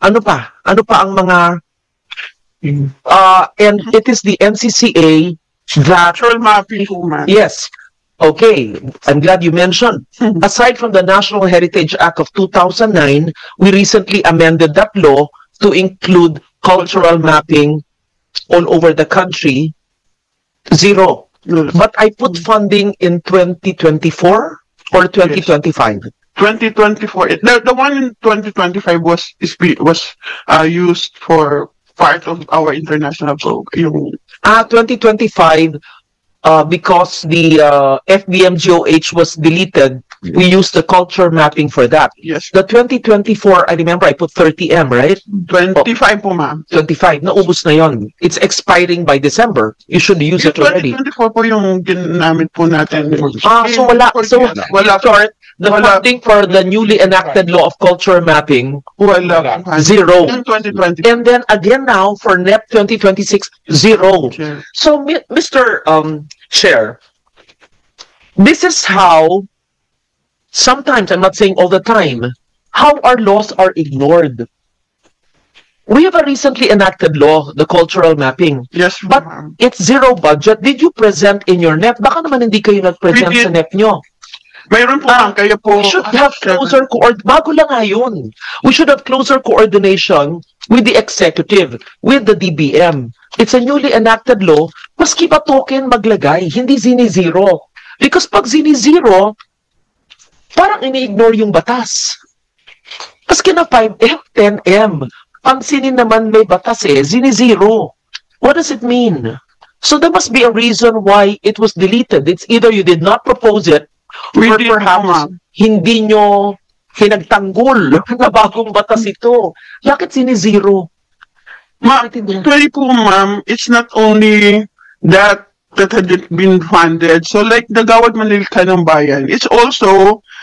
Ano pa? Ano pa ang mga and it is the NCCA that Cultural mapping po, ma'am. yes. Okay, I'm glad you mentioned. Aside from the National Heritage Act of 2009, we recently amended that law to include cultural mapping all over the country. Zero. But I put funding in 2024 or 2025. 2024. The one in 2025 was used for part of our international program. 2025, because the FBM-GOH was deleted, we used the culture mapping for that. Yes. The 2024, I remember I put 30M, right? 25 po, ma'am. 25, naubos na yon. It's expiring by December. You should use it already. 2024 po yung ginamit po natin. So wala. So, wala in short, the funding for the newly enacted law of culture mapping, wala. zero. In 2020. And then again now, for NEP 2026, zero. Sure. So, Mr. Chair, this is how, sometimes, I'm not saying all the time, how our laws are ignored. We have a recently enacted law, the cultural mapping. Yes, But ma'am. it's zero budget. Did you present in your NEP? Baka naman hindi kayo nag-present We did. sa NEP nyo. Mayroon po, ma'am. Kaya po. We should have closer bago lang nga yun. We should have closer coordination with the executive, with the DBM. It's a newly enacted law. Maski ba token maglagay, hindi zero. Because pag zero, parang ini-ignore yung batas. Maski na 5M, 10M, pansinin naman may batas zero. What does it mean? So there must be a reason why it was deleted. It's either you did not propose it, We or did, perhaps ma'am. hindi nyo pinagtanggol na bagong batas ito. Bakit zero? Ma'am, actually po, ma'am, it's not only that had been funded. So like the Gawad Manilka ng Bayan, it's also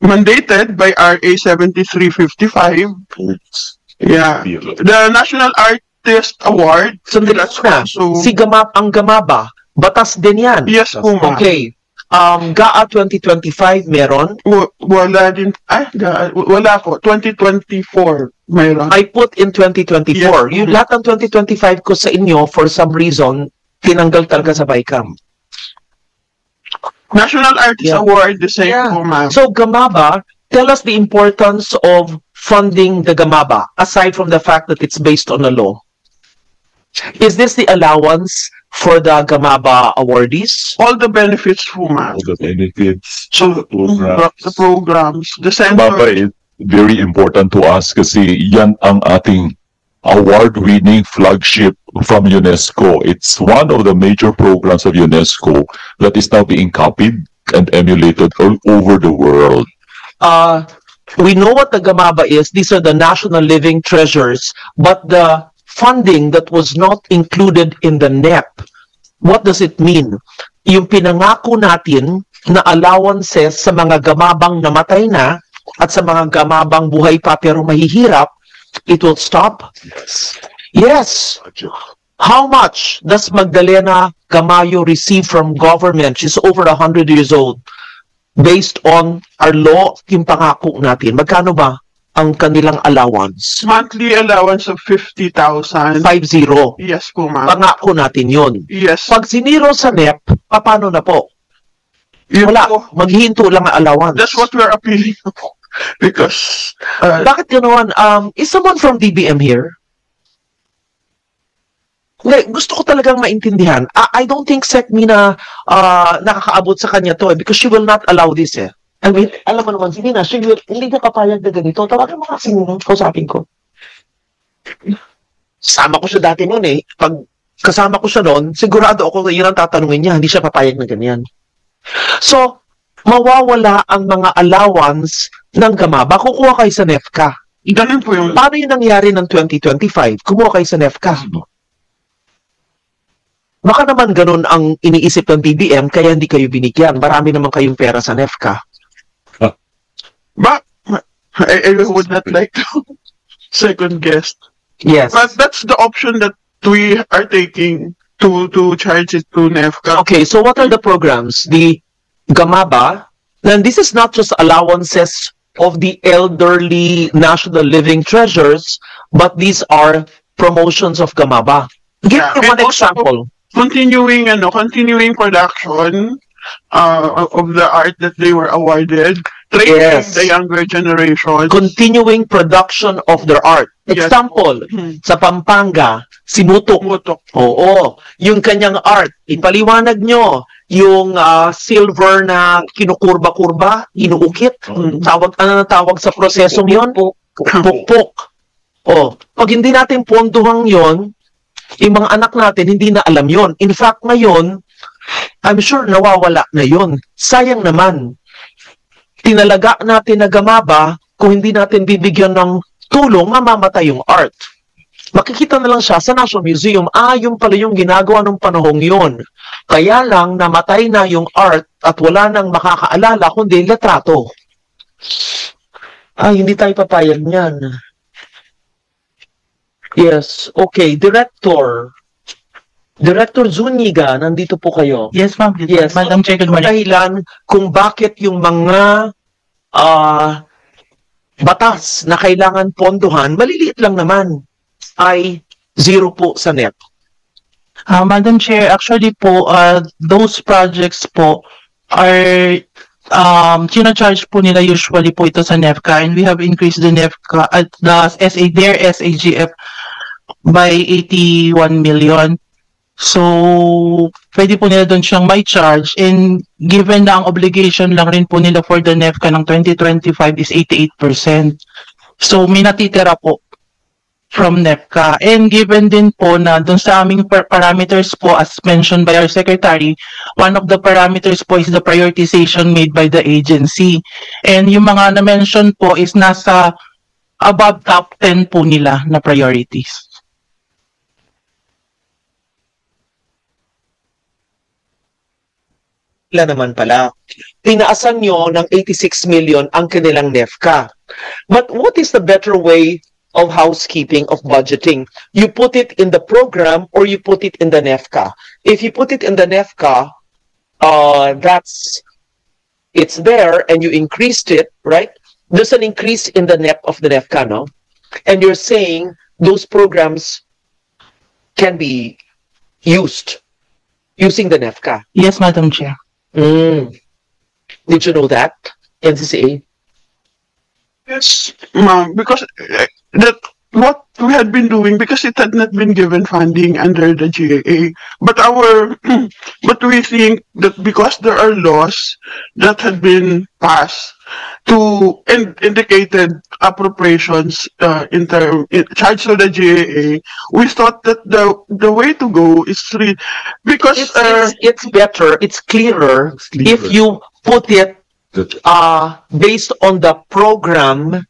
mandated by RA 7355. Yeah. The National Artist Award. Sandali na. Si ang Gamaba, batas din yan. Yes po, ma'am. Okay. GAA 2025 meron? Wala din. Wala po. 2024 meron. I put in 2024. Yes. Yung lahat ng 2025 ko sa inyo, for some reason, tinanggal talaga sa BICAM. National Artist Award, the same po, ma'am. So, Gamaba, tell us the importance of funding the Gamaba, aside from the fact that it's based on a law. Is this the allowance for the Gamaba awardees? All the benefits po, ma'am. All the benefits. So, the programs, the Baba center. is very important to us kasi yan ang ating award-winning flagship from UNESCO. It's one of the major programs of UNESCO that is now being copied and emulated all over the world. We know what the Gamaba is. These are the national living treasures. But the funding that was not included in the NEP, what does it mean? Yung pinangako natin na allowances sa mga gamabang namatay na at sa mga gamabang buhay pa pero mahihirap, it will stop? Yes. How much does Magdalena Gamayo receive from government? She's over 100 years old. Based on our law, yung pangako natin. Magkano ba ang kanilang allowance? Monthly allowance of 50,000. 5-0. Yes po, ma'am. Pangako natin yun. Yes. Pag siniro sa NEP, paano na po? Yun Wala. po. Maghihinto lang ang allowance. That's what we're appealing po. Because, Bakit ganoon? Is someone from DBM here? Hindi, gusto ko talagang maintindihan. I don't think SecMina nakakaabot sa kanya to because she will not allow this I mean, alam mo naman, hindi na papayag na ganito. Tawagan mo kasi mo, kausapin ko. Sama ko siya dati noon Pag kasama ko siya noon, sigurado ako yun ang tatanungin niya, hindi siya papayag na ganyan. So, mawawala ang mga allowance ng Gamaba. Kukuha kayo sa NEFCA. ganun po yung... Paano yung nangyari ng 2025? Kumuha kayo sa NEFCA. Baka naman ganun ang iniisip ng DBM kaya hindi kayo binigyan. Marami naman kayong pera sa NEFCA. But, I would not like to second guess. Yes. But that's the option that we are taking to charge it to NEFCA. Okay, so what are the programs? The Gamaba, and this is not just allowances of the elderly National Living Treasures, but these are promotions of Gamaba. Give Yeah, me one and also- example. Continuing production of the art that they were awarded, training Yes. the younger generation. Continuing production of their art. Yes. Example, Hmm. sa Pampanga, si Mutok. Mutok. Oo, yung kanyang art, ipaliwanag nyo, yung silver na kinukurba-kurba, inuukit. Tawag, ano na tawag sa prosesong yon? Pukpok. Oh, pag hindi natin pondohan yon, yung mga anak natin hindi na alam yon. In fact, ngayon, I'm sure nawawala na yon. Sayang naman. Tinalaga natin na Gamaba, kung hindi natin bibigyan ng tulong, mamamatay yung art. Makikita na lang siya sa National Museum, yung pala yung ginagawa ng panahong yon. Kaya lang, namatay na yung art at wala nang makakaalala kundi litrato. Hindi tayo papayag niyan. Yes, okay. Director Zuniga, nandito po kayo. Yes, ma'am. Yes. Madam Chair, good morning. Dahilan kung bakit yung mga batas na kailangan pondohan, maliliit lang naman, ay zero po sa NEP. Madam Chair, actually po, those projects po are charge po nila usually po ito sa NEFCA, and we have increased the NEFCA at their SAGF by 81 million. So, pwede po nila doon siyang may charge, and given na ang obligation lang rin po nila for the NEFCA ng 2025 is 88%. So, may natitira po from NEFCA. And given din po na doon sa aming parameters po, as mentioned by our secretary, one of the parameters po is the prioritization made by the agency. And yung mga na-mention po is nasa above top 10 po nila na priorities. Naman pala, tinaasan nyo ng 86 million ang kanilang NEFCA. But what is the better way of housekeeping, of budgeting? You put it in the program or you put it in the NEFCA. If you put it in the NEFCA, it's there and you increased it, right? There's an increase in the NEP of the NEFCA, no? And you're saying those programs can be used using the NEFCA. Yes, Madam Chair. Did you know that, NCCA? Yes, ma'am, because that what we had been doing, because it had not been given funding under the GAA, but but we think that because there are laws that had been passed to indicated appropriations charged to the GAA, we thought that the way to go is because It's better, it's clearer if you put it based on the program,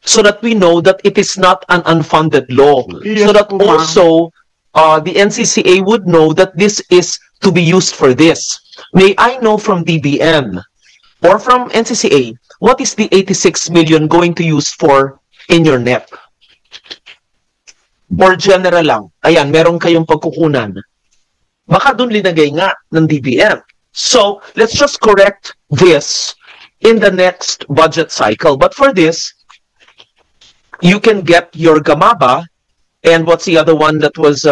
so that we know that it is not an unfunded law. Yes, So that po, ma'am. also the NCCA would know that this is to be used for this. May I know from DBM or from NCCA, what is the 86 million going to use for in your NEP? Or general lang? Ayan, meron kayong pagkukunan. Baka doon linagay nga ng DBM. So, let's just correct this in the next budget cycle. But for this, you can get your Gamaba, and what's the other one that was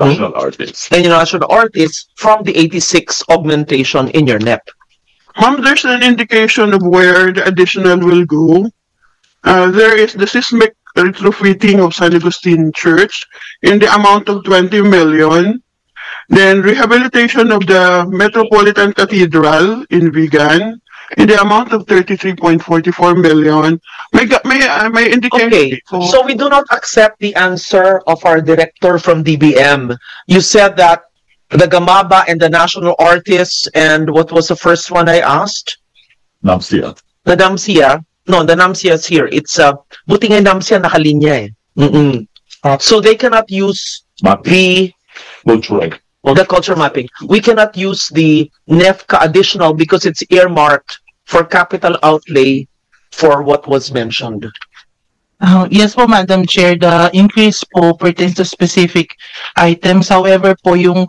National artists. and your national artist from the 86 augmentation in your NEP. ma'am, there's an indication of where the additional will go. There is the seismic retrofitting of San Agustin Church in the amount of 20 million. Then rehabilitation of the Metropolitan Cathedral in Vigan in the amount of 33.44 million. May indication. Okay, so we do not accept the answer of our director from DBM. You said that the Gamaba and the national artists, and what was the first one I asked? Namsia. The Namsia. No, the Namsia is here. It's buti nga yung Namsia nakalinya eh. So they cannot use Mapping. the Cultural. culture mapping. We cannot use the NEFCA additional because it's earmarked for capital outlay for what was mentioned. Yes po, Madam Chair, the increase po pertains to specific items. However po, yung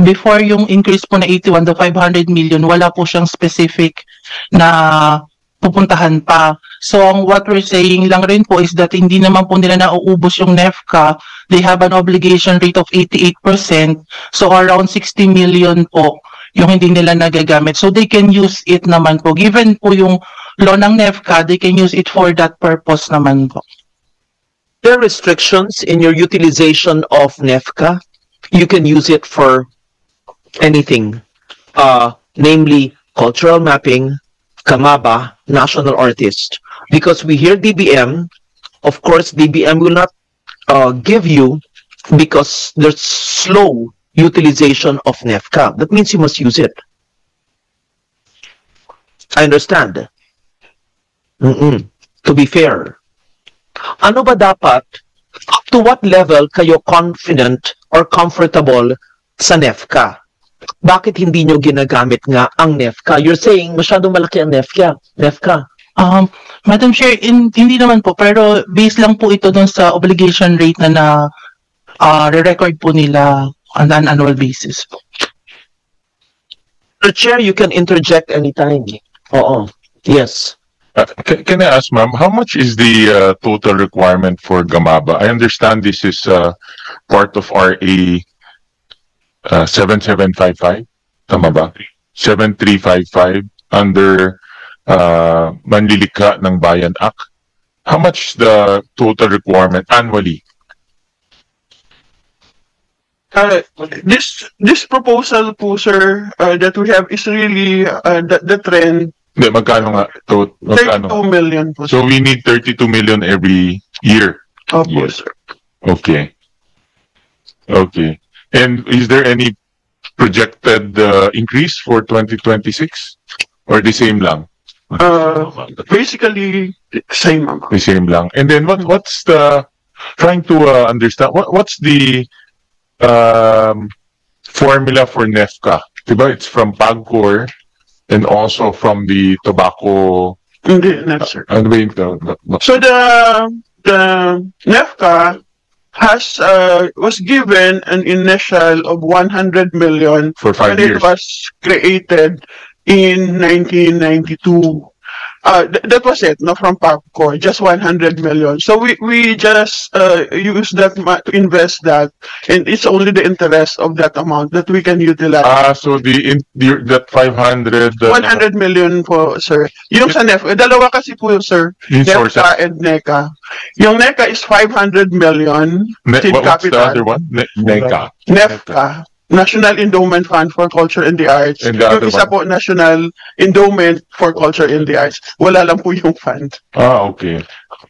before yung increase po na 81 to 500 million, wala po siyang specific na pupuntahan pa. So, what we're saying lang rin po is that hindi naman po nila nauubos yung NEFCA. They have an obligation rate of 88%. So, around 60 million po yung hindi nila nagagamit. So, they can use it naman po. Given po yung law ng NEFCA, they can use it for that purpose naman po. There are restrictions in your utilization of NEFCA. You can use it for anything, namely cultural mapping, Kamaba, national artist. Because we hear DBM, of course, DBM will not give you because there's slow utilization of NEFCA. That means you must use it. I understand. To be fair. Ano ba dapat, up to what level kayo confident or comfortable sa NEFCA? Bakit hindi nyo ginagamit nga ang NEFCA? You're saying masyadong malaki ang NEFCA. Madam Chair, hindi naman po, pero based lang po ito dun sa obligation rate na re-record po nila on an annual basis po. The Chair, you can interject anytime. Oo. Yes. Can I ask, ma'am, how much is the total requirement for Gamaba? I understand this is part of RA 7755, tama ba? 7355 under Manlilikha ng Bayan Act. How much the total requirement annually? This proposal po, sir, that we have is really the trend. Hindi, magkano nga? 32 million po, So sir. we need 32 million every year. Opo, Yes. sir. Okay. Okay. And is there any projected increase for 2026? Or the same lang? Basically, same amount. The same lang. And then what's the, trying to understand, what's the formula for NEFCA? Diba? It's from PAGCOR and also from the tobacco. Hindi, not, sir. Ano ba yung So the NEFCA was given an initial of 100 million for 5 when years? it was created in 1992. That was it, no, from PAGCOR, just 100 million. So we just use that to invest that, and it's only the interest of that amount that we can utilize. So that 500 100 million po, sir. Yung sa NEFCA, dalawa kasi po, sir. in sources. NEFCA and NECA. Yung NECA is 500 million. seed What's the capital. other one? NECA. NEFCA, National Endowment Fund for Culture and the Arts. And the Yung other isa one? po, National Endowment for Culture and the Arts. Wala lang po yung fund. Okay.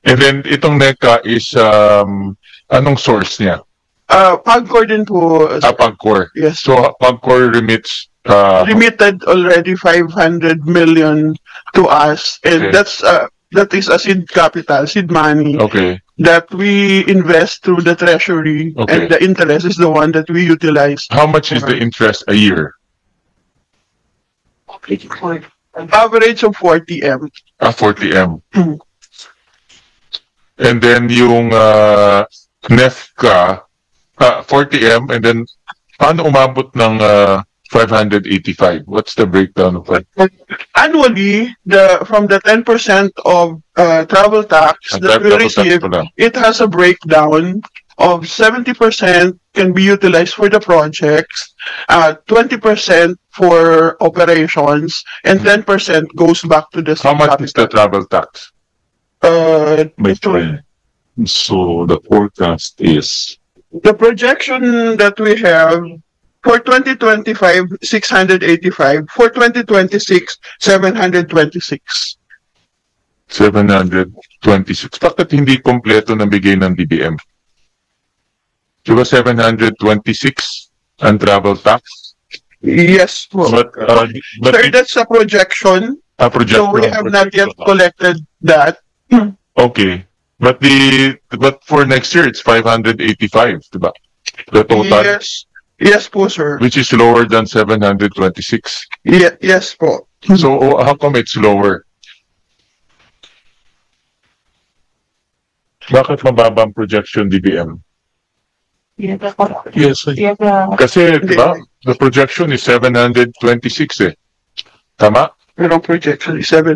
And then itong NECA is anong source niya? PAGCOR din po, PAGCOR. yes. So PAGCOR remits Remitted already 500 million to us, and Okay. that is a seed capital, seed money okay. that we invest through the treasury, Okay. and the interest is the one that we utilize. How much is the interest a year? An average of 40 M. 40 M. Mhm. And then yung NEFCA 40 M, and then paano umabot ng 585? What's the breakdown of that? Annually, from the 10% of travel tax that we receive, it has a breakdown of 70% can be utilized for the projects, 20% for operations, and 10% goes back to the How much is the travel tax? By So the forecast is the projection that we have for 2025, 685. For 2026, 726. 726. Bakit hindi kompleto na bigay ng DBM? Diba 726 ang travel tax? Yes, po. But Sir, that's a projection. So we have not yet collected that. Okay. But for next year it's 585, diba? The total, Yes. Yes po, sir. which is lower than 726. Yes po. So how come it's lower? Bakit mababa ang projection DBM? Yes. Kasi, di ba, the projection is 726 eh. Tama? Merong projection, 7